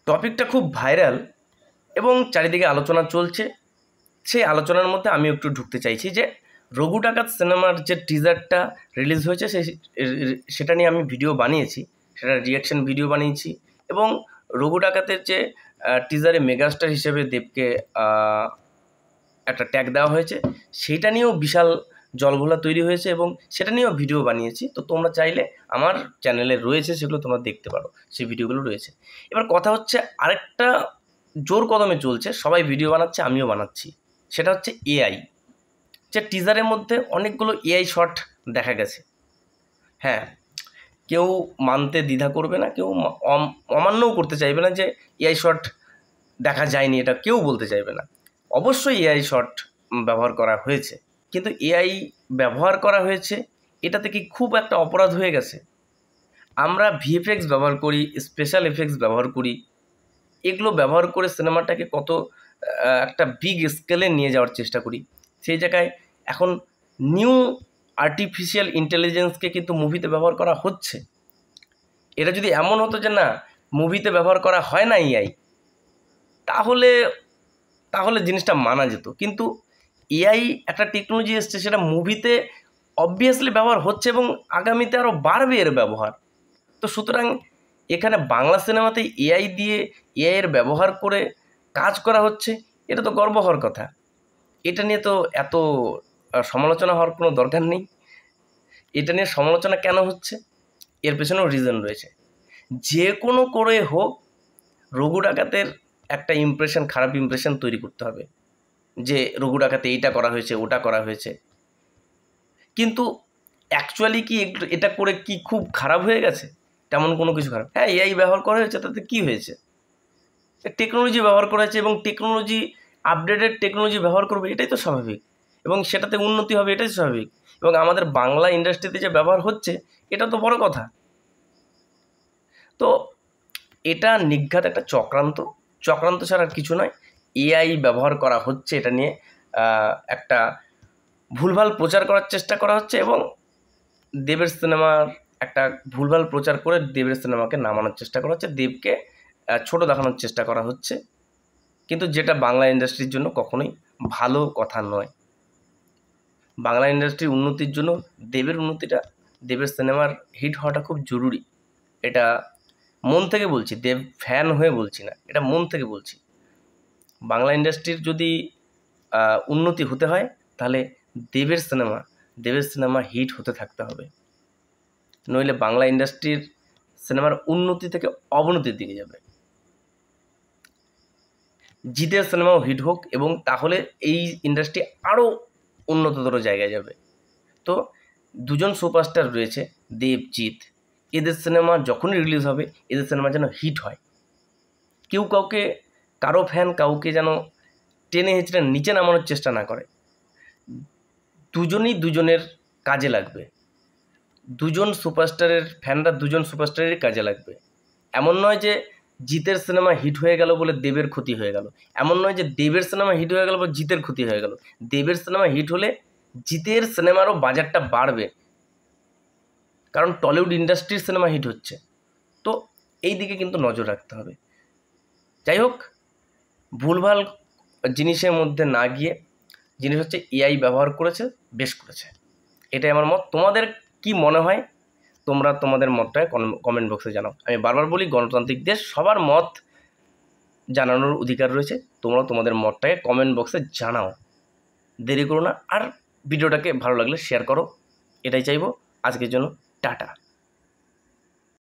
টপিকটা খুব ভাইরাল এবং চারিদিকে আলোচনা চলছে। সেই আলোচনার মধ্যে আমি একটু ঢুকতে চাইছি যে রঘু ডাকাত সিনেমার যে টিজারটা রিলিজ হয়েছে সেটা নিয়ে আমি ভিডিও বানিয়েছি, সেটা রিয়াকশন ভিডিও বানিয়েছি। এবং রঘু ডাকাতের যে টিজারে মেগাস্টার হিসেবে দেবকে একটা ট্যাগ দেওয়া হয়েছে, সেইটা নিয়েও বিশাল জলঘোলা তৈরি হয়েছে এবং সেটা নিয়েও ভিডিও বানিয়েছি। তো তোমরা চাইলে আমার চ্যানেলে রয়েছে, সেগুলো তোমরা দেখতে পারো, সেই ভিডিওগুলো রয়েছে। এবার কথা হচ্ছে আরেকটা জোর কদমে চলছে, সবাই ভিডিও বানাচ্ছে, আমিও বানাচ্ছি। সেটা হচ্ছে এআই। যে টিজারের মধ্যে অনেকগুলো এআই শট দেখা গেছে। হ্যাঁ, কেউ মানতে দ্বিধা করবে না, কেউ অমান্যও করতে চাইবে না যে এআই শট দেখা যায়নি, এটা কেউ বলতে চাইবে না। অবশ্যই এআই শট ব্যবহার করা হয়েছে, কিন্তু এআই ব্যবহার করা হয়েছে এটাতে কি খুব একটা অপরাধ হয়ে গেছে? আমরা ভিএফএক্স ব্যবহার করি, স্পেশাল এফেক্টস ব্যবহার করি, এগুলো ব্যবহার করে সিনেমাটাকে কত একটা বিগ স্কেলে নিয়ে যাওয়ার চেষ্টা করি। সেই জায়গায় এখন নিউ আর্টিফিশিয়াল ইন্টেলিজেন্সকে কিন্তু মুভিতে ব্যবহার করা হচ্ছে। এটা যদি এমন হতো যে না, মুভিতে ব্যবহার করা হয় না এআই, তাহলে জিনিসটা মানা যেত। কিন্তু এআই একটা টেকনোলজি এসছে, সেটা মুভিতে অবভিয়াসলি ব্যবহার হচ্ছে এবং আগামীতে আরও বাড়বে এর ব্যবহার। তো সুতরাং এখানে বাংলা সিনেমাতে এআইয়ের ব্যবহার করে কাজ করা হচ্ছে, এটা তো গর্ব হওয়ার কথা। এটা নিয়ে তো এত সমালোচনা হওয়ার কোনো দরকার নেই। এটা নিয়ে সমালোচনা কেন হচ্ছে, এর পেছনেও রিজন রয়েছে। যে কোনো করে হোক রঘু ডাকাতের একটা খারাপ ইমপ্রেশন তৈরি করতে হবে যে রঘু ডাকাতে এইটা করা হয়েছে, ওটা করা হয়েছে। কিন্তু অ্যাকচুয়ালি কি এটা করে কি খুব খারাপ হয়ে গেছে? তেমন কোনো কিছু খারাপ, হ্যাঁ এআই ব্যবহার করা হয়েছে, তাতে কি হয়েছে? টেকনোলজি ব্যবহার করা হয়েছে এবং আপডেটেড টেকনোলজি ব্যবহার করবে, এটাই তো স্বাভাবিক। এবং সেটাতে উন্নতি হবে, এটাই স্বাভাবিক। এবং আমাদের বাংলা ইন্ডাস্ট্রিতে যে ব্যবহার হচ্ছে, এটা তো বড় কথা। তো এটা নিঘাত একটা চক্রান্ত ছাড়া আর কিছু নয়। এআই ব্যবহার করা হচ্ছে, এটা নিয়ে একটা ভুলভাল প্রচার করার চেষ্টা করা হচ্ছে এবং দেবের সিনেমার একটা ভুলভাল প্রচার করে দেবের সিনেমাকে নামানোর চেষ্টা করা হচ্ছে, দেবকে ছোট দেখানোর চেষ্টা করা হচ্ছে। কিন্তু যেটা বাংলা ইন্ডাস্ট্রির জন্য কখনোই ভালো কথা নয়। বাংলা ইন্ডাস্ট্রির উন্নতির জন্য দেবের সিনেমার হিট হওয়াটা খুব জরুরি। এটা মন থেকে বলছি, দেব ফ্যান হয়ে বলছি না, এটা মন থেকে বলছি। বাংলা ইন্ডাস্ট্রির যদি উন্নতি হতে হয়, তাহলে দেবের সিনেমা হিট হতে থাকতে হবে। নইলে বাংলা ইন্ডাস্ট্রির সিনেমার উন্নতি থেকে অবনতির দিকে যাবে। জিতের সিনেমাও হিট হোক, এবং তাহলে এই ইন্ডাস্ট্রি আরও উন্নততর জায়গায় যাবে। তো দুজন সুপারস্টার রয়েছে, দেব, জিৎ। এদের সিনেমা যখনই রিলিজ হবে, এদের সিনেমা যেন হিট হয়। কেউ কারো ফ্যান কাউকে যেন টেনে হেঁচড়ে নিচে নামানোর চেষ্টা না করে। দুজনই দুজনের কাজে লাগবে। দুজন সুপারস্টারের ফ্যানরা দুজন সুপারস্টারেরই কাজে লাগবে। এমন নয় যে জিতের সিনেমা হিট হয়ে গেল বলে দেবের ক্ষতি হয়ে গেল, এমন নয় যে দেবের সিনেমা হিট হয়ে গেল বলে জিতের ক্ষতি হয়ে গেল। দেবের সিনেমা হিট হলে জিতের সিনেমারও বাজারটা বাড়বে, কারণ টলিউড ইন্ডাস্ট্রির সিনেমা হিট হচ্ছে। তো এই দিকে কিন্তু নজর রাখতে হবে। যাই হোক, ভুলভাল জিনিসের মধ্যে না গিয়ে, জিনিস হচ্ছে এআই ব্যবহার করেছে, বেশ করেছে, এটাই আমার মত। তোমাদের কি মনে হয় তোমরা তোমাদের মতটাকে কমেন্ট বক্সে জানাও। আমি বারবার বলি, গণতান্ত্রিক দেশ, সবার মত জানানোর অধিকার রয়েছে। তোমরা তোমাদের মতটাকে কমেন্ট বক্সে জানাও, দেরি করো না। আর ভিডিওটাকে ভালো লাগলে শেয়ার করো, এটাই চাইবো। আজকের জন্য টাটা।